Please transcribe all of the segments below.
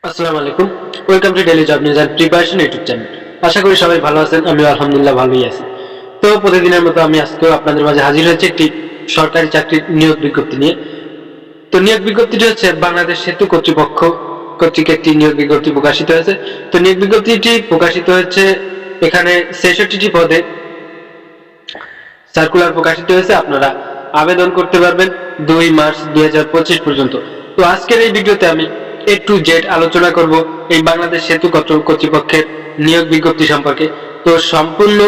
আসসালামু আলাইকুম। Welcome to daily job news and preparation YouTube channel. আশা করি সবাই ভালো আছেন। আমি আলহামদুলিল্লাহ ভালোই আছি। তো প্রতিদিনের মতো আমি আজকেও আপনাদের মাঝে হাজির হয়েছি একটি সরকারি চাকরির নিয়োগ বিজ্ঞপ্তি নিয়ে। তো নিয়োগ বিজ্ঞপ্তিটি হচ্ছে বাংলাদেশ সেতু কর্তৃপক্ষ কর্তৃক একটি নিয়োগ বিজ্ঞপ্তি প্রকাশিত হয়েছে। তো নিয়োগ বিজ্ঞপ্তিটি প্রকাশিত হচ্ছে এখানে 66টি পদে সার্কুলার প্রকাশিত হয়েছে। আপনারা আবেদন করতে পারবেন 2 মার্চ 2025 পর্যন্ত। তো আজকের এই ভিডিওতে আমি এ টু জেড আলোচনা করব এই বাংলাদেশ সেতু কর্তৃপক্ষের নিয়োগ বিজ্ঞপ্তি সম্পর্কে। তো সম্পূর্ণ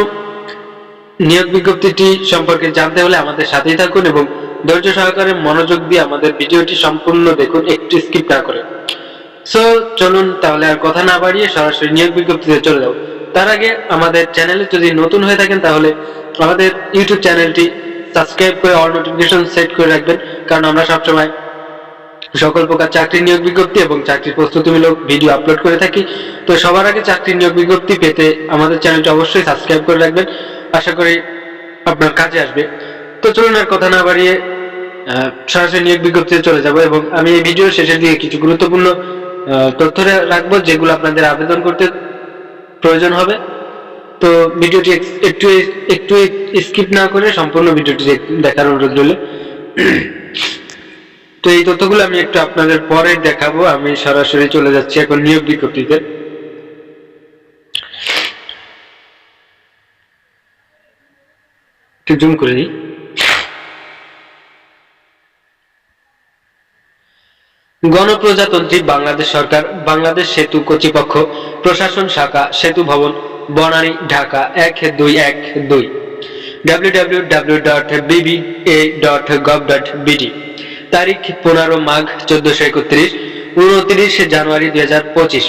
নিয়োগ বিজ্ঞপ্তিটি সম্পর্কে জানতে হলে আমাদের সাথেই থাকুন এবং ধৈর্য সহকারে মনোযোগ দিয়ে আমাদের ভিডিওটি সম্পূর্ণ দেখুন, একটু স্কিপ না করে। সো চলুন তাহলে আর কথা না বাড়িয়ে সরাসরি নিয়োগ বিজ্ঞপ্তিতে চলে যাব। তার আগে আমাদের চ্যানেলে যদি নতুন হয়ে থাকেন তাহলে আমাদের ইউটিউব চ্যানেলটি সাবস্ক্রাইব করে অল নোটিফিকেশন সেট করে রাখবেন, কারণ আমরা সবসময় সকল প্রকার চাকরি নিয়োগ বিজ্ঞপ্তি এবং চাকরির প্রস্তুতিমূলক ভিডিও আপলোড করে থাকি। তো সবার আগে চাকরি নিয়োগ বিজ্ঞপ্তি পেতে আমাদের চ্যানেলটি অবশ্যই সাবস্ক্রাইব করে রাখবেন, আশা করি আপনার কাজে আসবে। তো চলুন আর কথা না বাড়িয়ে সরাসরি নিয়োগ বিজ্ঞপ্তিতে চলে যাব এবং আমি এই ভিডিওর শেষের দিকে কিছু গুরুত্বপূর্ণ তথ্য রাখবো যেগুলো আপনাদের আবেদন করতে প্রয়োজন হবে। তো ভিডিওটি একটু একটু স্কিপ না করে সম্পূর্ণ ভিডিওটি দেখার অনুরোধ রইল। তো এই তথ্যগুলো আমি একটু আপনাদের পরে দেখাবো। আমি সরাসরি চলে যাচ্ছি এখন নিয়োগ বিজ্ঞপ্তিতে। একটু জুম করে দিই। গণপ্রজাতন্ত্রী বাংলাদেশ সরকার, বাংলাদেশ সেতু কর্তৃপক্ষ, প্রশাসন শাখা, সেতু ভবন, বনানী, ঢাকা 1212, www.bba.gov.bd। তারিখ 15 মাঘ 1431, 29 জানুয়ারি 2025।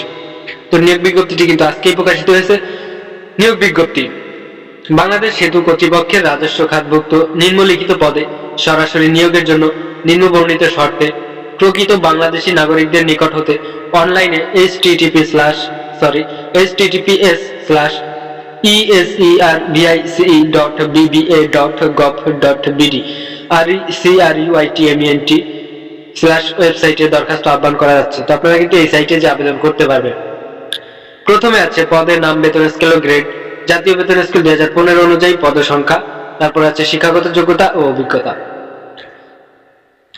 তো নিয়োগ বিজ্ঞপ্তিটি কিন্তু আজকেই প্রকাশিত হয়েছে। নিয়োগ বিজ্ঞপ্তি: বাংলাদেশ সেতু কর্তৃপক্ষের রাজস্ব খাতভুক্ত নিম্নলিখিত পদে সরাসরি নিয়োগের জন্য নিম্নবর্ণিত শর্তে প্রকৃত বাংলাদেশী নাগরিকদের নিকট হতে অনলাইনে https://eservice.bba.gov.bd RECRUITMENT/ ওয়েবসাইটে দরখাস্ত আহ্বান করা যাচ্ছে। তো আপনারা কিন্তু এই সাইটে যে আবেদন করতে পারবেন। প্রথমে আছে পদের নাম, বেতন স্কেল ও গ্রেড, জাতীয় বেতন স্কেল 2015 অনুযায়ী পদ সংখ্যা, তারপর আছে শিক্ষাগত যোগ্যতা ও অভিজ্ঞতা।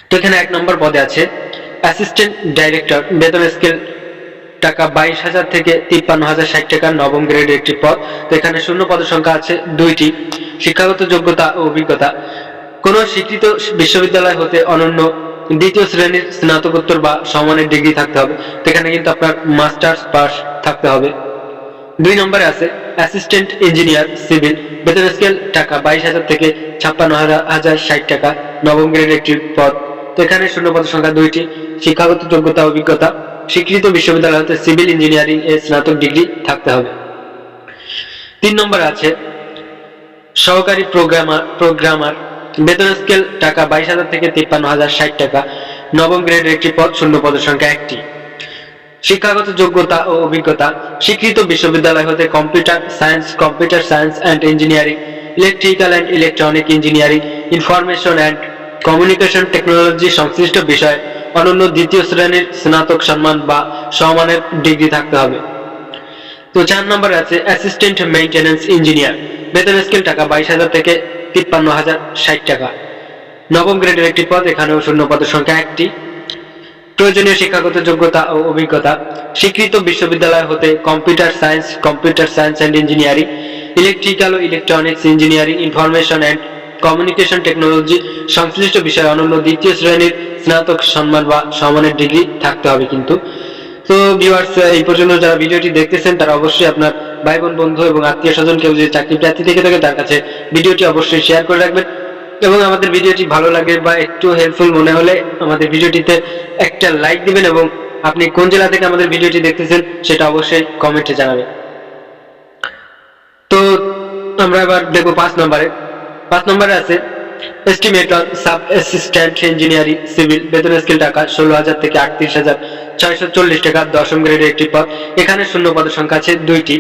তো এখানে 1 নম্বর পদে আছে অ্যাসিস্ট্যান্ট ডাইরেক্টর, বেতন স্কেল টাকা 22,000 থেকে 53,060 টাকা, নবম গ্রেডের একটি পদ। তো এখানে শূন্য পদের সংখ্যা আছে 2টি। শিক্ষাগত যোগ্যতা ও অভিজ্ঞতা: কোন স্বীকৃত বিশ্ববিদ্যালয় হতে অনন্য দ্বিতীয় শ্রেণীর স্নাতকোত্তর বা সমানের ডিগ্রি থাকতে হবে। তো এখানে কিন্তু আপনার মাস্টার্স পাস থাকতে হবে। 2 নম্বরে আছে অ্যাসিস্ট্যান্ট ইঞ্জিনিয়ার সিভিল, বেতন স্কেল টাকা 22,000 থেকে 56,060 টাকা, নবম গ্রেডের একটি পদ। তো এখানে শূন্য পদের সংখ্যা 2টি। শিক্ষাগত যোগ্যতা অভিজ্ঞতা: স্বীকৃত বিশ্ববিদ্যালয় হতে সিভিল ইঞ্জিনিয়ারিং এ স্নাতক ডিগ্রি থাকতে হবে। 3 নম্বরে আছে সহকারী প্রোগ্রামার, বেতন স্কেল টাকা 22,000 থেকে 53,060 টাকা, নবম গ্রেডের একটি পদ, শূন্য পদের সংখ্যা 1টি। শিক্ষাগত যোগ্যতা ও অভিজ্ঞতা: স্বীকৃত বিশ্ববিদ্যালয় হতে computer science and engineering, electrical and electronic engineering, information and communication technology সংশ্লিষ্ট বিষয়ে অনন্য দ্বিতীয় শ্রেণীর স্নাতক সম্মান বা সমমানের ডিগ্রি থাকতে হবে। তো 4 নম্বরে আছে অ্যাসিস্ট্যান্ট মেইনটেনেন্স ইঞ্জিনিয়ার, বেতন স্কেল টাকা 22,000 থেকে 53,060 টাকা, নবম গ্রেডের একটি পদ, এখানেও শূন্য পদের সংখ্যা 1টি। প্রয়োজনীয় শিক্ষাগত যোগ্যতা ও অভিজ্ঞতা: স্বীকৃত বিশ্ববিদ্যালয় হতে computer science and engineering, electrical ও electronics engineering, information and communication technology সংশ্লিষ্ট বিষয়ে অনন্য দ্বিতীয় শ্রেণীর স্নাতক সম্মান বা সমমানের ডিগ্রি থাকতে হবে কিন্তু। তো ভিউয়ার্স, এই পর্যন্ত যারা ভিডিওটি দেখতেছেন তারা অবশ্যই আপনার ভাই বোন, বন্ধু এবং আত্মীয় স্বজন কেউ যদি চাকরি প্রার্থী থেকে থাকে তার কাছে ভিডিওটি অবশ্যই শেয়ার করে রাখবেন এবং আমাদের ভিডিওটি ভালো লাগে বা একটু হেল্পফুল মনে হলে আমাদের ভিডিওটিতে একটা লাইক দিবেন এবং আপনি কোন জেলা থেকে আমাদের ভিডিওটি দেখতেছেন সেটা অবশ্যই কমেন্টে জানাবেন। তো আমরা এবার দেখব 5 নম্বরে। 5 নম্বরে আছে estimator sub assistant engineering civil, বেতন স্কেল টাকা 16,000 থেকে 38,640 টাকা, দশম গ্রেডের একটি পদ, এখানে শূন্য পদের সংখ্যা আছে 2টি।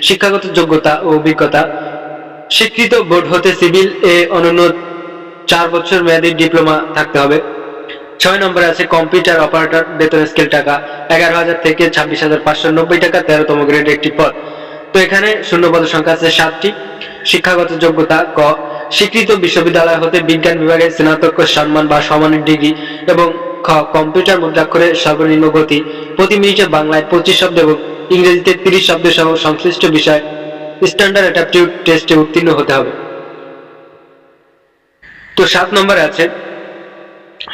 শিক্ষাগত যোগ্যতা ও অভিজ্ঞতা: স্বীকৃত বোর্ড হতে সিভিল এ অনন্য 4 বছর মেয়াদী ডিপ্লোমা থাকতে হবে। 6 নম্বরে আছে কম্পিউটার অপারেটর, বেতন স্কেল টাকা 11,000 থেকে 26,590 টাকা, 13তম গ্রেডের একটি পদ। তো এখানে শূন্য পদের সংখ্যা আছে 7টি। শিক্ষাগত যোগ্যতা: ক স্বীকৃত বিশ্ববিদ্যালয় হতে বিজ্ঞান বিভাগে স্নাতক সম্মান বা সমানের ডিগ্রি, এবং খ কম্পিউটার মুদ্রাক্ষরে সর্বনিম্ন গতি প্রতি মিনিটে বাংলায় 25 শব্দ এবং ইংরেজিতে 30 শব্দ সহ সংশ্লিষ্ট বিষয় স্ট্যান্ডার্ড অ্যাপটিটিউড টেস্টে উত্তীর্ণ হতে হবে। তো 7 নম্বরে আছে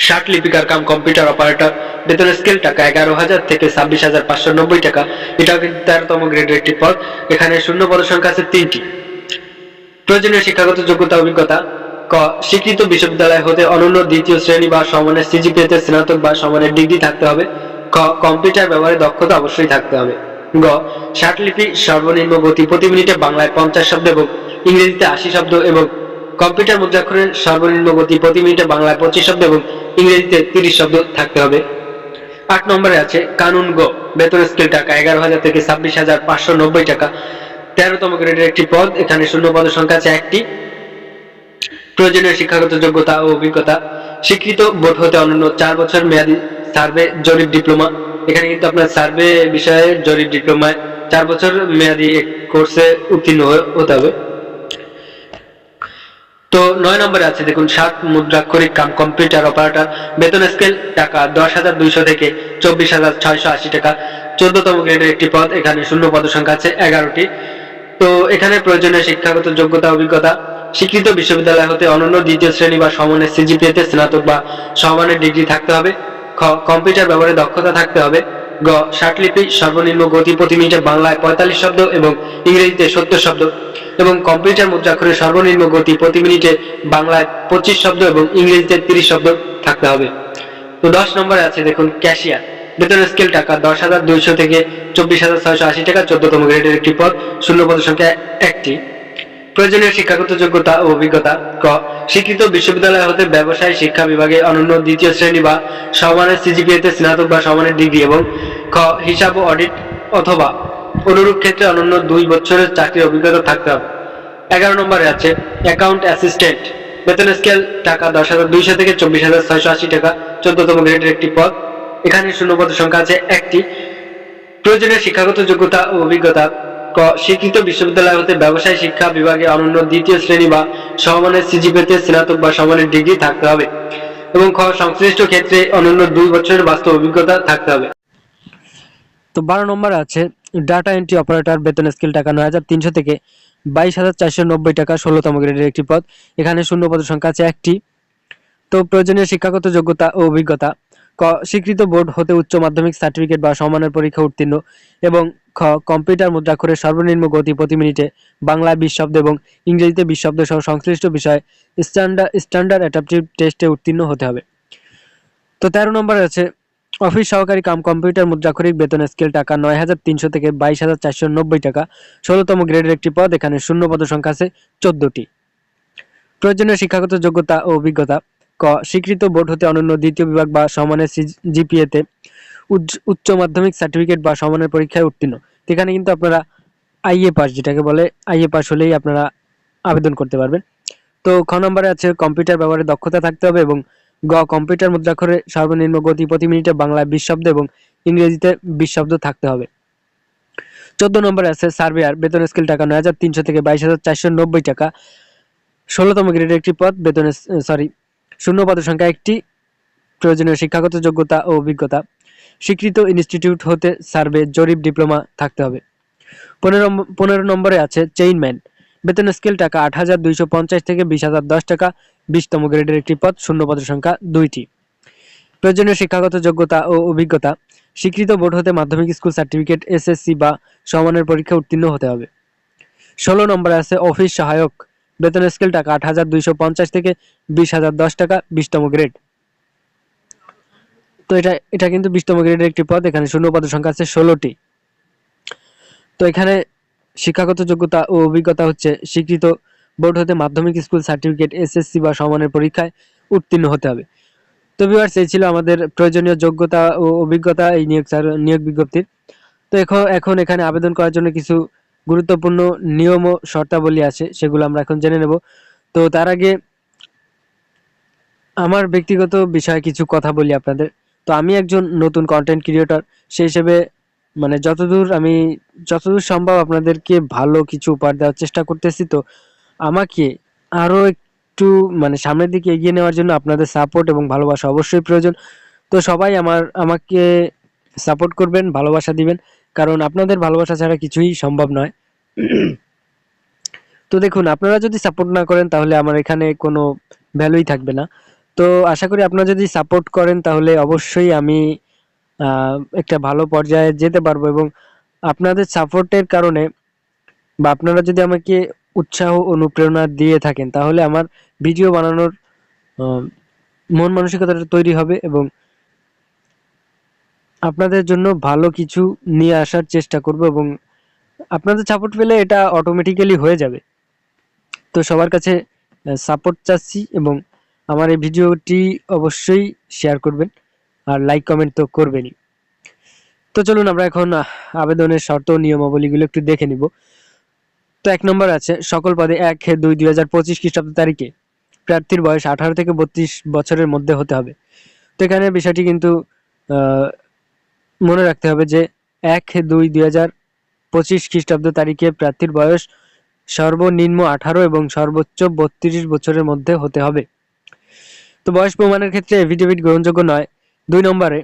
ষাট লিপিকার কাম কম্পিউটার অপারেটর, বেতন স্কেল টাকা 11,000 থেকে 26,590 টাকা। এটাও কিন্তু 13তম গ্রেডের একটি পদ। এখানে শূন্য পদের সংখ্যা আছে 3টি। প্রয়োজনীয় শিক্ষাগত যোগ্যতা অভিজ্ঞতা: ক স্বীকৃত বিশ্ববিদ্যালয় হতে অনন্য দ্বিতীয় শ্রেণী বা সমানের সিজিপিএতে স্নাতক বা সমানের ডিগ্রি থাকতে হবে। খ কম্পিউটার ব্যবহারে দক্ষতা অবশ্যই থাকতে হবে। গ ষাটলিপি সর্বনিম্ন গতি প্রতি মিনিটে বাংলায় 50 শব্দ এবং ইংরেজিতে 80 শব্দ, এবং কম্পিউটার মুদ্রাক্ষরের সর্বনিম্ন গতি প্রতি মিনিটে বাংলায় 25 শব্দ এবং ইংরেজিতে 30 শব্দ থাকতে হবে। 8 নম্বরে আছে কানুন গ, বেতন স্কেল টাকা 11,000 থেকে 26,590 টাকা, 13তম গ্রেডের একটি পদ। এখানে শূন্য পদের সংখ্যা আছে 1টি। প্রয়োজনীয় শিক্ষাগত যোগ্যতা ও অভিজ্ঞতা: স্বীকৃত বোর্ড হতে অনন্য 4 বছর মেয়াদী সার্ভে জরিপ ডিপ্লোমা। এখানে কিন্তু আপনার সার্ভে বিষয়ে জরিপ ডিপ্লোমায় 4 বছর মেয়াদী কোর্সে উত্তীর্ণ হতে হবে। তো 9 নম্বরে আছে দেখুন 7 মুদ্রাক্ষরিক কাম কম্পিউটার অপারেটর, বেতন স্কেল টাকা 10,200 থেকে 24,680 টাকা, 14তম গ্রেডের একটি পদ। এখানে শূন্য পদের সংখ্যা আছে 11টি। তো এখানে প্রয়োজনীয় শিক্ষাগত যোগ্যতা অভিজ্ঞতা: স্বীকৃত বিশ্ববিদ্যালয় হতে অনন্য দ্বিতীয় শ্রেণী বা সমানের সিজিপিএতে স্নাতক বা সমানের ডিগ্রি থাকতে হবে। খ কম্পিউটার ব্যবহারে দক্ষতা থাকতে হবে। গ ষাটলিপি সর্বনিম্ন গতি প্রতি মিনিটে বাংলায় 45 শব্দ এবং ইংরেজিতে 70 শব্দ, এবং কম্পিউটার মুদ্রাক্ষরের সর্বনিম্ন গতি প্রতি মিনিটে বাংলায় 25 শব্দ এবং ইংরেজিতে 30 শব্দ থাকতে হবে। তো 10 নম্বরে আছে দেখুন ক্যাশিয়ার, বেতন স্কেল টাকা 10,200 থেকে 24,680 টাকা, 14তম গ্রেডের একটি পদ। শূন্য পদের সংখ্যা 1টি। প্রয়োজনীয় শিক্ষাগত যোগ্যতা ও অভিজ্ঞতা: ক স্বীকৃত বিশ্ববিদ্যালয় হতে ব্যবসায় শিক্ষা বিভাগে অনন্য দ্বিতীয় শ্রেণী বা সমানের সিজিপিএতে স্নাতক বা সমানের ডিগ্রি, এবং খ হিসাব ও অডিট অথবা অনুরূপ ক্ষেত্রে অনন্য 2 বছরের চাকরির অভিজ্ঞতা থাকতে হবে। 11 নম্বরে আছে অ্যাকাউন্ট অ্যাসিস্ট্যান্ট, বেতন স্কেল টাকা 10,200 থেকে 24,680 টাকা, 14তম গ্রেডের একটি পদ। এখানে শূন্য পদের সংখ্যা আছে 1টি। প্রয়োজনীয় শিক্ষাগত যোগ্যতা ও অভিজ্ঞতা: ক স্বীকৃত বিশ্ববিদ্যালয় হতে ব্যবসায় শিক্ষা বিভাগে অনন্য দ্বিতীয় শ্রেণী বা সমানের সিজিপিএতে স্নাতক বা সমানের ডিগ্রি থাকতে হবে, এবং খ সংশ্লিষ্ট ক্ষেত্রে অনন্য 2 বছরের বাস্তব অভিজ্ঞতা থাকতে হবে। তো 12 নম্বরে আছে ডাটা এন্ট্রি অপারেটর, বেতন স্কেল টাকা 9,300 থেকে 22,490 টাকা, 16তম গ্রেডের একটি পদ। এখানে শূন্য পদের সংখ্যা আছে 1টি। তো প্রয়োজনীয় শিক্ষাগত যোগ্যতা ও অভিজ্ঞতা: ক স্বীকৃত বোর্ড হতে উচ্চ মাধ্যমিক সার্টিফিকেট বা সমানের পরীক্ষা উত্তীর্ণ, এবং খ কম্পিউটার মুদ্রাক্ষরের সর্বনিম্ন গতি প্রতি মিনিটে বাংলায় 20 শব্দ এবং ইংরেজিতে 20 শব্দ সহ সংশ্লিষ্ট বিষয়ে স্ট্যান্ডার্ড অ্যাপটিটিউড টেস্টে উত্তীর্ণ হতে হবে। তো 13 নম্বরে আছে অফিস সহকারী কাম কম্পিউটার মুদ্রাক্ষরিক, বেতন স্কেল টাকা 9,300 থেকে 22,490 টাকা, 16তম গ্রেডের একটি পদ। এখানে শূন্য পদের সংখ্যা আছে 14টি। প্রয়োজনীয় শিক্ষাগত যোগ্যতা ও অভিজ্ঞতা: ক স্বীকৃত বোর্ড হতে অনন্য দ্বিতীয় বিভাগ বা সমানের জিপিএতে উচ্চ মাধ্যমিক সার্টিফিকেট বা সমানের পরীক্ষায় উত্তীর্ণ। এখানে কিন্তু আপনারা আইএ পাস, যেটাকে বলে আইএ পাস হলেই আপনারা আবেদন করতে পারবেন। তো খ নম্বরে আছে কম্পিউটার ব্যবহারে দক্ষতা থাকতে হবে, এবং গ কম্পিউটার মুদ্রাক্ষরে সর্বনিম্ন গতি প্রতি মিনিটে বাংলায় 20 শব্দ এবং ইংরেজিতে 20 শব্দ থাকতে হবে। 14 নম্বরে আছে সার্ভেয়ার, বেতন স্কেল টাকা 9,300 থেকে 22,490 টাকা, 16তম গ্রেডের একটি পদ। বেতন শূন্য পদের সংখ্যা 1টি। প্রয়োজনীয় শিক্ষাগত যোগ্যতা ও অভিজ্ঞতা: স্বীকৃত ইনস্টিটিউট হতে সার্ভে জরিপ ডিপ্লোমা থাকতে হবে। 15 নম্বরে আছে চেইনম্যান, বেতন স্কেল টাকা 8,250 থেকে 20,010 টাকা, 20তম গ্রেডের একটি পদ। শূন্য পদের সংখ্যা 2টি। প্রয়োজনীয় শিক্ষাগত যোগ্যতা ও অভিজ্ঞতা: স্বীকৃত বোর্ড হতে মাধ্যমিক স্কুল সার্টিফিকেট, এসএসসি বা সমানের পরীক্ষা উত্তীর্ণ হতে হবে। 16 নম্বরে আছে অফিস সহায়ক, বেতন স্কেল টাকা 8,250 থেকে 20,010 টাকা, 20তম গ্রেড। তো এটা কিন্তু 20তম গ্রেডের একটি পদ। এখানে শূন্য পদের সংখ্যা আছে 16টি। তো এখানে শিক্ষাগত যোগ্যতা ও অভিজ্ঞতা হচ্ছে স্বীকৃত বোর্ড হতে মাধ্যমিক স্কুল সার্টিফিকেট, এসএসসি বা সমানের পরীক্ষায় উত্তীর্ণ হতে হবে। তো ভিউয়ার্স, এই ছিল আমাদের প্রয়োজনীয় যোগ্যতা ও অভিজ্ঞতা এই নিয়োগ বিজ্ঞপ্তির। তো এখন এখানে আবেদন করার জন্য কিছু গুরুত্বপূর্ণ নিয়ম ও শর্তাবলী আছে, সেগুলো আমরা এখন জেনে নেব। তো তার আগে আমার ব্যক্তিগত বিষয়ে কিছু কথা বলি আপনাদের। তো আমি একজন নতুন কন্টেন্ট ক্রিয়েটর, সেই হিসেবে মানে যতদূর সম্ভব আপনাদেরকে ভালো কিছু উপহার দেওয়ার চেষ্টা করতেছি। তো আমাকে আরো একটু মানে সামনের দিকে এগিয়ে নেওয়ার জন্য আপনাদের সাপোর্ট এবং ভালোবাসা অবশ্যই প্রয়োজন। তো সবাই আমাকে সাপোর্ট করবেন, ভালোবাসা দিবেন, কারণ আপনাদের ভালোবাসা ছাড়া কিছুই সম্ভব নয়। তো দেখুন, আপনারা যদি সাপোর্ট না করেন তাহলে আমার এখানে কোনো ভ্যালুই থাকবে না। তো আশা করি আপনারা যদি সাপোর্ট করেন তাহলে অবশ্যই আমি একটা ভালো পর্যায়ে যেতে পারবো, এবং আপনাদের সাপোর্টের কারণে বা আপনারা যদি আমাকে উৎসাহ অনুপ্রেরণা দিয়ে থাকেন তাহলে আমার ভিডিও বানানোর আহ, মন মানসিকতাটা তৈরি হবে, এবং আপনাদের জন্য ভালো কিছু নিয়ে আসার চেষ্টা করব, এবং আপনাদের সাপোর্ট পেলে এটা অটোমেটিক্যালি হয়ে যাবে। তো সবার কাছে সাপোর্ট চাচ্ছি, এবং আমার এই ভিডিওটি অবশ্যই শেয়ার করবেন, আর লাইক কমেন্ট তো করবেনই। তো চলুন আমরা এখন আবেদনের শর্ত ও নিয়মাবলীগুলো একটু দেখে নিব। তো 1 নম্বর আছে, সকল পদে 1/2/2025 খ্রিস্টাব্দ তারিখে প্রার্থীর বয়স 18 থেকে 32 বছরের মধ্যে হতে হবে। তো এখানে বিষয়টি কিন্তু আহ, মনে রাখতে হবে যে 1/2/2025 খ্রিস্টাব্দ তারিখে প্রার্থীর বয়স সর্বনিম্ন 18 এবং সর্বোচ্চ 32 বছরের মধ্যে হতে হবে। তো বয়স প্রমাণের ক্ষেত্রে এফিডেভিট গ্রহণযোগ্য নয়। 2 নম্বরে,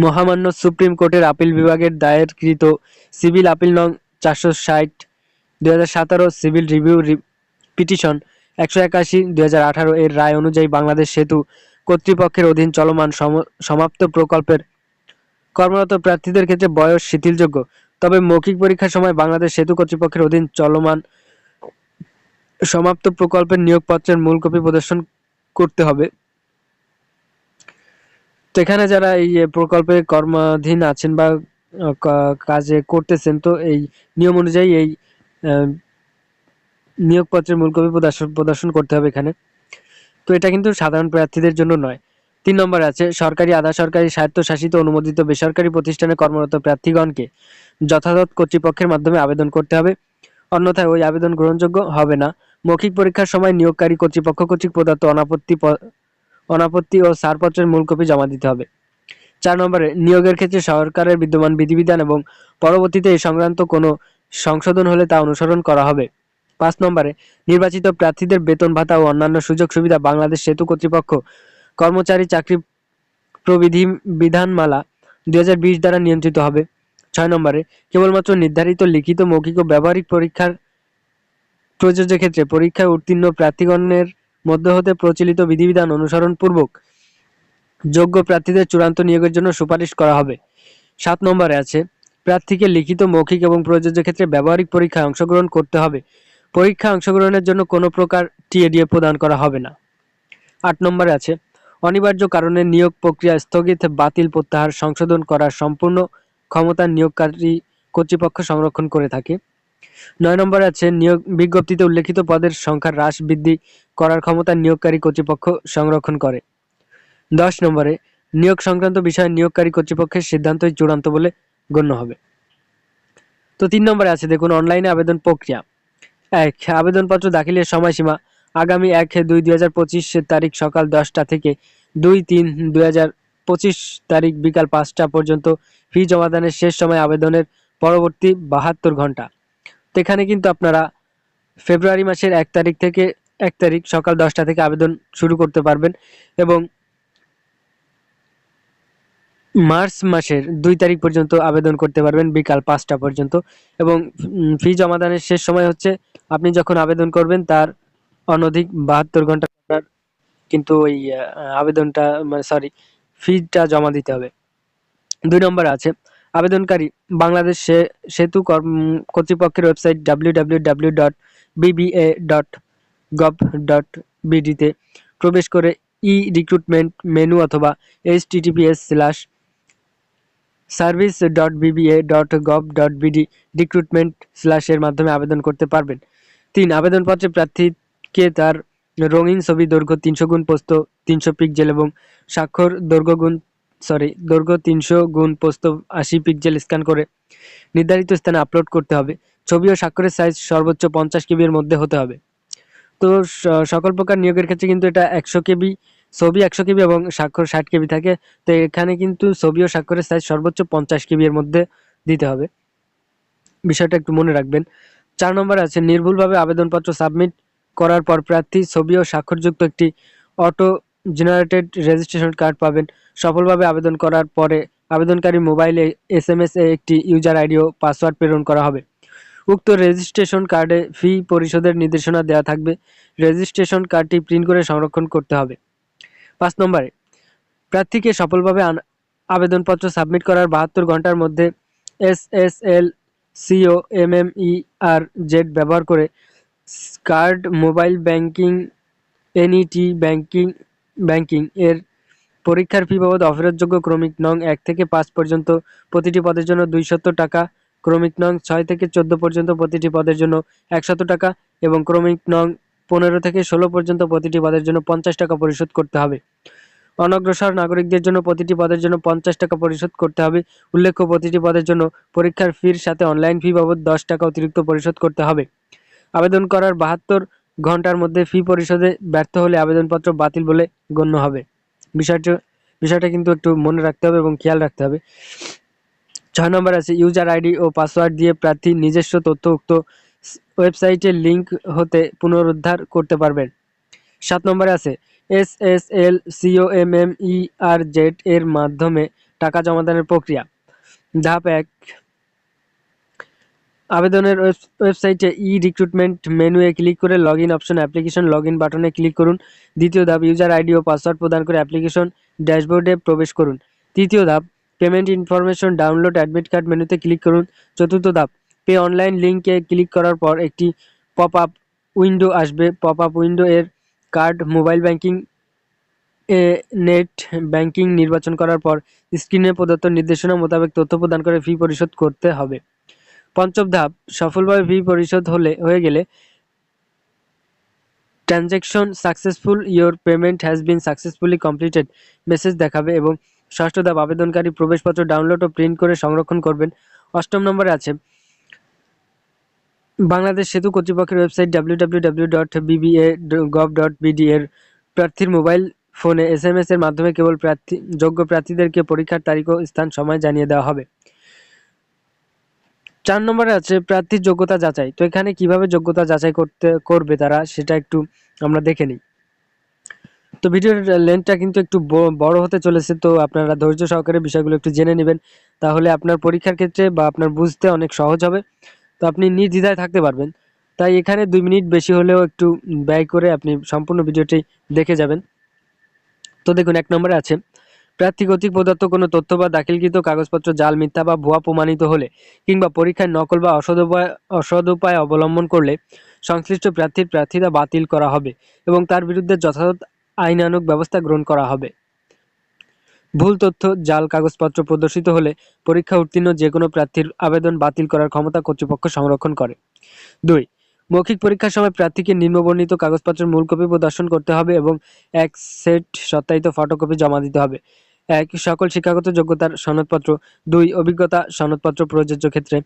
মহামান্য সুপ্রিম কোর্টের আপিল বিভাগের দায়েরকৃত সিভিল আপিল নং 460/2017 সিভিল রিভিউ পিটিশন 181/2018 এর রায় অনুযায়ী বাংলাদেশ সেতু কর্তৃপক্ষের অধীন চলমান সমাপ্ত প্রকল্পের কর্মরত প্রার্থীদের ক্ষেত্রে বয়স শিথিলযোগ্য। তবে মৌখিক পরীক্ষার সময় বাংলাদেশ সেতু কর্তৃপক্ষের অধীন চলমান সমাপ্ত প্রকল্পের নিয়োগপত্রের মূল কপি প্রদর্শন করতে হবে। তো এখানে যারা এই প্রকল্পে কর্মাধীন আছেন বা কাজে করতেছেন, তো এই নিয়ম অনুযায়ী এই নিয়োগপত্রের মূল কপি প্রদর্শন করতে হবে এখানে। তো এটা কিন্তু সাধারণ প্রার্থীদের জন্য নয়। 3 নম্বরে আছে, সরকারি, আধা সরকারি, স্বায়ত্তশাসিত, অনুমোদিত বেসরকারি প্রতিষ্ঠানে কর্মরত প্রার্থীগণকে যথাযথ কর্তৃপক্ষের মাধ্যমে আবেদন করতে হবে, অন্যথায় ওই আবেদন গ্রহণযোগ্য হবে না। মৌখিক পরীক্ষার সময় নিয়োগকারী কর্তৃপক্ষ কর্তৃক প্রদত্ত অনাপত্তি ও ছাড়পত্রের মূল কপি জমা দিতে হবে। 4 নম্বরে, নিয়োগের ক্ষেত্রে সরকারের বিদ্যমান বিধিবিধান এবং পরবর্তীতে এই সংক্রান্ত কোনো সংশোধন হলে তা অনুসরণ করা হবে। 5 নম্বরে, নির্বাচিত প্রার্থীদের বেতন ভাতা ও অন্যান্য সুযোগ সুবিধা বাংলাদেশ সেতু কর্তৃপক্ষ কর্মচারী চাকরি প্রবিধি বিধানমালা 2020 দ্বারা নিয়ন্ত্রিত হবে। 6 নম্বরে, কেবলমাত্র নির্ধারিত লিখিত, মৌখিক ও ব্যবহারিক পরীক্ষার প্রযোজ্য ক্ষেত্রে পরীক্ষায় উত্তীর্ণ প্রার্থীগণের মধ্য হতে প্রচলিত বিধিবিধান অনুসরণ পূর্বক যোগ্য প্রার্থীদের চূড়ান্ত নিয়োগের জন্য সুপারিশ করা হবে। 7 নম্বরে আছে, প্রার্থীকে লিখিত, মৌখিক এবং প্রযোজ্য ক্ষেত্রে ব্যবহারিক পরীক্ষায় অংশগ্রহণ করতে হবে। পরীক্ষা অংশগ্রহণের জন্য কোনো প্রকার টিএডিএ প্রদান করা হবে না। 8 নম্বরে আছে, অনিবার্য কারণে নিয়োগ প্রক্রিয়া স্থগিত, বাতিল, প্রত্যাহার, সংশোধন করার সম্পূর্ণ ক্ষমতা নিয়োগকারী কর্তৃপক্ষ সংরক্ষণ করে থাকে। 9 নম্বরে আছে, নিয়োগ বিজ্ঞপ্তিতে উল্লেখিত পদের সংখ্যা হ্রাস বৃদ্ধি করার ক্ষমতা নিয়োগকারী কর্তৃপক্ষ সংরক্ষণ করে। 10 নম্বরে, নিয়োগ সংক্রান্ত বিষয়ে নিয়োগকারী কর্তৃপক্ষের সিদ্ধান্তই চূড়ান্ত বলে গণ্য হবে। তো 3 নম্বরে আছে, দেখুন, অনলাইনে আবেদন প্রক্রিয়া। 1, আবেদনপত্র দাখিলের সময়সীমা আগামী 1/2/2025 তারিখ সকাল 10টা থেকে 2/3/2025 তারিখ বিকাল 5টা পর্যন্ত। ফি জমাদানের শেষ সময় আবেদনের পরবর্তী 72 ঘন্টা। তো এখানে কিন্তু আপনারা ফেব্রুয়ারি মাসের 1 তারিখ থেকে 1 তারিখ সকাল 10টা থেকে আবেদন শুরু করতে পারবেন, এবং মার্চ মাসের 2 তারিখ পর্যন্ত আবেদন করতে পারবেন বিকাল 5টা পর্যন্ত। এবং ফি জমাদানের শেষ সময় হচ্ছে আপনি যখন আবেদন করবেন তার অনধিক 72 ঘন্টা আপনার কিন্তু ওই আবেদনটা সরি ফিটা জমা দিতে হবে। 2 নম্বরে আছে, আবেদনকারী বাংলাদেশ সেতু কর্তৃপক্ষের ওয়েবসাইট www.bba.gov.bd তে প্রবেশ করে রিক্রুটমেন্ট মেনু অথবা https:/service.bba.gov.bd রিক্রুটমেন্ট এর মাধ্যমে আবেদন করতে পারবেন। 3, আবেদনপত্রে প্রার্থীকে তার রঙিন ছবি দৈর্ঘ্য 300 গুণ প্রস্থ 300 পিক্সেল এবং স্বাক্ষর দৈর্ঘ্য 300 গুণ প্রস্থ 80 পিক্সেল স্ক্যান করে নির্ধারিত স্থানে আপলোড করতে হবে। ছবি ও স্বাক্ষরের সাইজ সর্বোচ্চ 50 কেবি এর মধ্যে হতে হবে। তো সকল প্রকার নিয়োগের ক্ষেত্রে কিন্তু এটা 100 কেবি ছবি 100 KB এবং স্বাক্ষর 60 KB থাকে। তো এখানে কিন্তু ছবি ও স্বাক্ষরের সাইজ সর্বোচ্চ 50 KB এর মধ্যে দিতে হবে, বিষয়টা একটু মনে রাখবেন। 4 নম্বরে আছে নির্ভুলভাবে আবেদনপত্র সাবমিট করার পর প্রার্থী ছবি ও স্বাক্ষরযুক্ত একটি অটো জেনারেটেড রেজিস্ট্রেশন কার্ড পাবেন। সফলভাবে আবেদন করার পরে আবেদনকারী মোবাইলে SMS এ একটি ইউজার আইডি ও পাসওয়ার্ড প্রেরণ করা হবে। উক্ত রেজিস্ট্রেশন কার্ডে ফি পরিশোধের নির্দেশনা দেওয়া থাকবে। রেজিস্ট্রেশন কার্ডটি প্রিন্ট করে সংরক্ষণ করতে হবে। 5 নম্বরে প্রার্থীকে সফলভাবে আবেদনপত্র সাবমিট করার 72 ঘন্টার মধ্যে SSL COMMERZ ব্যবহার করে card, mobile banking, NET banking এর পরীক্ষার ফি বাবদ অফেরতযোগ্য ক্রমিক নং 1 থেকে 5 পর্যন্ত প্রতিটি পদের জন্য 200 টাকা, ক্রমিক নং 6 থেকে 14 পর্যন্ত প্রতিটি পদের জন্য 100 টাকা এবং ক্রমিক নং 15 থেকে 16 পর্যন্ত প্রতিটি পদের জন্য 50 টাকা পরিশোধ করতে হবে। অনগ্রসর নাগরিকদের জন্য প্রতিটি পদের জন্য 50 টাকা পরিশোধ করতে হবে। উল্লেখ্য, প্রতিটি পদের জন্য পরীক্ষার ফির সাথে অনলাইন ফি বাবদ 10 টাকা অতিরিক্ত পরিশোধ করতে হবে। আবেদন করার 72 ঘন্টার মধ্যে ফি পরিশোধে ব্যর্থ হলে আবেদনপত্র বাতিল বলে গণ্য হবে। বিষয়টা কিন্তু একটু মনে রাখতে হবে এবং খেয়াল রাখতে হবে। 6 নম্বর আছে ইউজার আইডি ও পাসওয়ার্ড দিয়ে প্রার্থী নিজস্ব তথ্য উক্ত ওয়েবসাইটের লিঙ্ক হতে পুনরুদ্ধার করতে পারবেন। 7 নম্বরে আছে SSL COMMERZ এর মাধ্যমে টাকা জমাদানের প্রক্রিয়া। ধাপ 1, আবেদনের ওয়েবসাইটে রিক্রুটমেন্ট মেনুয়ে ক্লিক করে লগইন অপশন অ্যাপ্লিকেশন লগইন বাটনে ক্লিক করুন। দ্বিতীয় ধাপ, ইউজার আইডি ও পাসওয়ার্ড প্রদান করে অ্যাপ্লিকেশন ড্যাশবোর্ডে প্রবেশ করুন। তৃতীয় ধাপ, payment information download admit card মেনুতে ক্লিক করুন। চতুর্থ ধাপ, পে অনলাইন লিঙ্কে ক্লিক করার পর একটি পপ আপ উইন্ডো আসবে। পপ আপ উইন্ডো এর card, mobile banking, net banking নির্বাচন করার পর স্ক্রিনে প্রদত্ত নির্দেশনা মোতাবেক তথ্য প্রদান করে ফি পরিশোধ করতে হবে। পঞ্চম ধাপ, সফলভাবে ফি পরিশোধ হয়ে গেলে transaction successful, your payment has been successfully completed message দেখাবে। এবং ষষ্ঠ ধাপ, আবেদনকারী প্রবেশপত্র ডাউনলোড ও প্রিন্ট করে সংরক্ষণ করবেন। 8 নম্বরে আছে বাংলাদেশ সেতু কর্তৃপক্ষের ওয়েবসাইট www.bba.gov.bd এর প্রার্থীর মোবাইল ফোনে SMS এর মাধ্যমে কেবল যোগ্য প্রার্থীদেরকে পরীক্ষার তারিখ ও স্থান সময় জানিয়ে দেওয়া হবে। 4 নম্বরে আছে প্রার্থীর যোগ্যতা যাচাই। তো এখানে কিভাবে যোগ্যতা যাচাই করবে তারা, সেটা একটু আমরা দেখে নিই। তো ভিডিওর লেন্থটা কিন্তু একটু বড় হতে চলেছে, তো আপনারা ধৈর্য সহকারে বিষয়গুলো একটু জেনে নেবেন, তাহলে আপনার পরীক্ষার ক্ষেত্রে বা আপনার বুঝতে অনেক সহজ হবে। তো আপনি নির্দ্বিধায় থাকতে পারবেন। তাই এখানে 2 মিনিট বেশি হলেও একটু ব্যয় করে আপনি সম্পূর্ণ ভিডিওটি দেখে যাবেন। তো দেখুন, 1 নম্বরে আছে প্রার্থী কর্তৃক প্রদত্ত কোনো তথ্য বা দাখিলকৃত কাগজপত্র জাল, মিথ্যা বা ভুয়া প্রমাণিত হলে কিংবা পরীক্ষায় নকল বা অসদুপায় অবলম্বন করলে সংশ্লিষ্ট প্রার্থীর প্রার্থিতা বাতিল করা হবে এবং তার বিরুদ্ধে যথাযথ আইনানুগ ব্যবস্থা গ্রহণ করা হবে। ভুল তথ্য, জাল কাগজপত্র প্রদর্শিত হলে পরীক্ষা উত্তীর্ণ যে কোনো প্রার্থীর আবেদন বাতিল করার ক্ষমতা কর্তৃপক্ষ সংরক্ষণ করে। 2, মৌখিক পরীক্ষার সময় প্রার্থীকে নিম্নবর্ণিত কাগজপত্রের মূল কপি প্রদর্শন করতে হবে এবং 1 সেট সত্যায়িত ফটোকপি জমা দিতে হবে। 1, সকল শিক্ষাগত যোগ্যতার সনদপত্র। 2, অভিজ্ঞতা সনদপত্র প্রযোজ্য ক্ষেত্রে।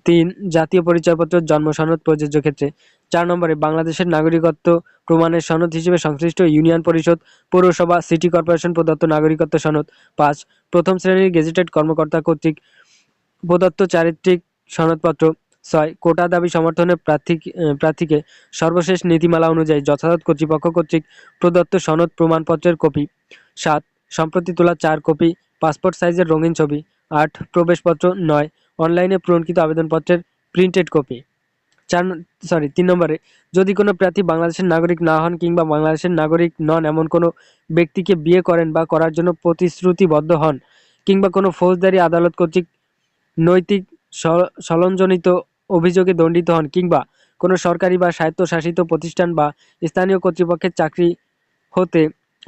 3, জাতীয় পরিচয়পত্র, জন্ম সনদ প্রযোজ্য ক্ষেত্রে। 4 নম্বরে বাংলাদেশের নাগরিকত্ব প্রমাণের সনদ হিসেবে সংশ্লিষ্ট ইউনিয়ন পরিষদ, পৌরসভা, সিটি কর্পোরেশন প্রদত্ত নাগরিকত্ব সনদ। 5, প্রথম শ্রেণীর গেজেটেড কর্মকর্তা কর্তৃক প্রদত্ত চারিত্রিক সনদপত্র। 6, কোটা দাবি সমর্থনে প্রার্থীকে সর্বশেষ নীতিমালা অনুযায়ী যথাযথ কর্তৃপক্ষ কর্তৃক প্রদত্ত সনদ প্রমাণপত্রের কপি। 7, সম্প্রতি তোলা 4 কপি পাসপোর্ট সাইজের রঙিন ছবি। 8, প্রবেশপত্র। 9, অনলাইনে পূরণকৃত আবেদনপত্রের প্রিন্টেড কপি। 3 নম্বরে যদি কোনো প্রার্থী বাংলাদেশের নাগরিক না হন কিংবা বাংলাদেশের নাগরিক নন এমন কোনো ব্যক্তিকে বিয়ে করেন বা করার জন্য প্রতিশ্রুতিবদ্ধ হন কিংবা কোনো ফৌজদারি আদালত কর্তৃক নৈতিক ষড়যন্ত্রজনিত অভিযোগে দণ্ডিত হন কিংবা কোনো সরকারি বা স্বায়ত্তশাসিত প্রতিষ্ঠান বা স্থানীয় কর্তৃপক্ষের চাকরি হতে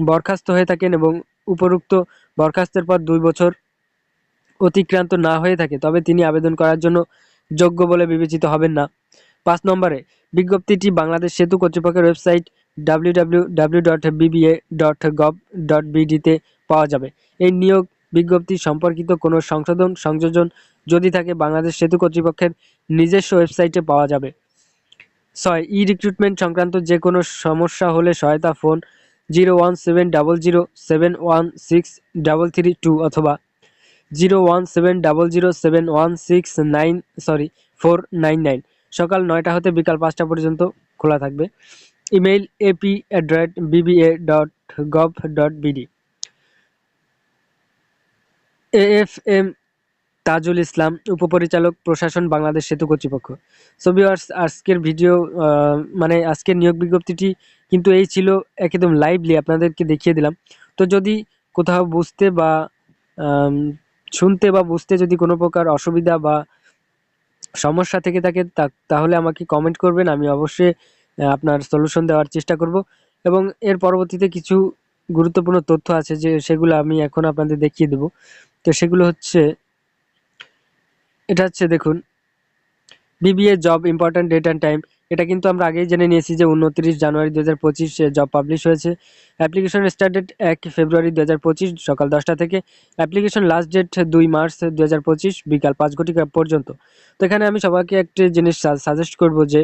বরখাস্ত হয়ে থাকেন এবং উপরোক্ত বরখাস্তের পর 2 বছর অতিক্রান্ত না হয়ে থাকে, তবে তিনি আবেদন করার জন্য যোগ্য বলে বিবেচিত হবেন না। 5 নম্বরে বিজ্ঞপ্তিটি বাংলাদেশ সেতু কর্তৃপক্ষের ওয়েবসাইট www.bba.gov.bd তে পাওয়া যাবে। এই নিয়োগ বিজ্ঞপ্তি সম্পর্কিত কোনো সংযোজন যদি থাকে বাংলাদেশ সেতু কর্তৃপক্ষের নিজস্ব ওয়েবসাইটে পাওয়া যাবে। 6, রিক্রুটমেন্ট সংক্রান্ত যে কোনো সমস্যা হলে সহায়তা ফোন 01700716332 অথবা 017007169 সকাল 9টা হতে বিকাল 5টা পর্যন্ত খোলা থাকবে। Email ap@bba.gov.bd। AFM Tajul Islam, উপপরিচালক প্রশাসন, বাংলাদেশ সেতু কর্তৃপক্ষ। সো ভিউয়ার্স, আজকের ভিডিও মানে আজকের নিয়োগ বিজ্ঞপ্তিটি কিন্তু এই ছিল, একদম লাইভলি আপনাদেরকে দেখিয়ে দিলাম। তো যদি কোথাও বুঝতে বা শুনতে বা বুঝতে যদি কোনো প্রকার অসুবিধা বা সমস্যা থেকে থাকে তাহলে আমাকে কমেন্ট করবেন, আমি অবশ্যই আপনার সলিউশন দেওয়ার চেষ্টা করব। এবং এর পরবর্তীতে কিছু গুরুত্বপূর্ণ তথ্য আছে যে সেগুলো আমি এখন আপনাদের দেখিয়ে দেব। তো সেগুলো হচ্ছে, এটা হচ্ছে দেখুন, BBA job important date and time. এটা কিন্তু আমরা আগেই জেনে নিয়েছি যে 29 জানুয়ারি 2025 জব পাবলিশ হয়েছে। অ্যাপ্লিকেশন স্টার্ট ডেট 1 ফেব্রুয়ারি 2025 সকাল 10টা থেকে। অ্যাপ্লিকেশন লাস্ট ডেট 2 মার্চ 2025 বিকাল 5 ঘটিকা পর্যন্ত। তো এখানে আমি সবাইকে একটি জিনিস সাজেস্ট করব যে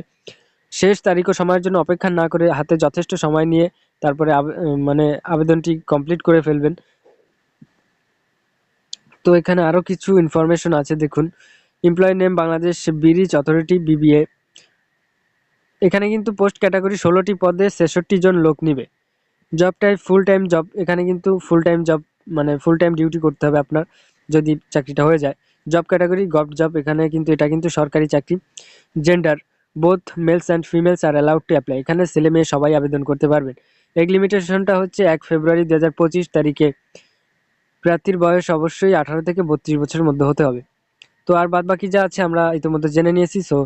শেষ তারিখ ও সময়ের জন্য অপেক্ষা না করে হাতে যথেষ্ট সময় নিয়ে তারপরে মানে আবেদনটি কমপ্লিট করে ফেলবেন। তো এখানে আরও কিছু ইনফরমেশন আছে দেখুন। Employee name Bangladesh bridge authority BBA. এখানে কিন্তু পোস্ট ক্যাটাগরি 16টি পদে 66 জন লোক নিবে। Job type full time job. এখানে কিন্তু ফুল টাইম জব, মানে ফুল টাইম ডিউটি করতে হবে আপনার যদি চাকরিটা হয়ে যায়। জব ক্যাটাগরি গভ জব, এখানে কিন্তু এটা কিন্তু সরকারি চাকরি। Gender both males and females are allowed to apply. এখানে ছেলে মেয়ে সবাই আবেদন করতে পারবেন। এগ লিমিটেশনটা হচ্ছে 1 ফেব্রুয়ারি 2025 তারিখে প্রার্থীর বয়স অবশ্যই 18 থেকে 32 বছরের মধ্যে হতে হবে। তো আর বাদ বাকি যা আছে আমরা ইতিমধ্যে জেনে নিয়েছি। সো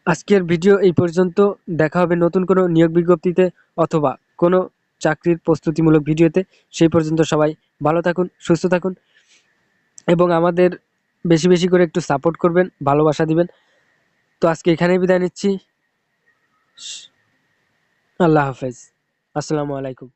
আজকের ভিডিও এই পর্যন্ত। দেখা হবে নতুন কোনো নিয়োগ বিজ্ঞপ্তিতে অথবা কোনো চাকরির প্রস্তুতিমূলক ভিডিওতে। সেই পর্যন্ত সবাই ভালো থাকুন, সুস্থ থাকুন এবং আমাদের বেশি বেশি করে একটু সাপোর্ট করবেন, ভালোবাসা দিবেন। তো আজকে এখানেই বিদায় নিচ্ছি। আল্লাহ হাফেজ, আসসালামু আলাইকুম।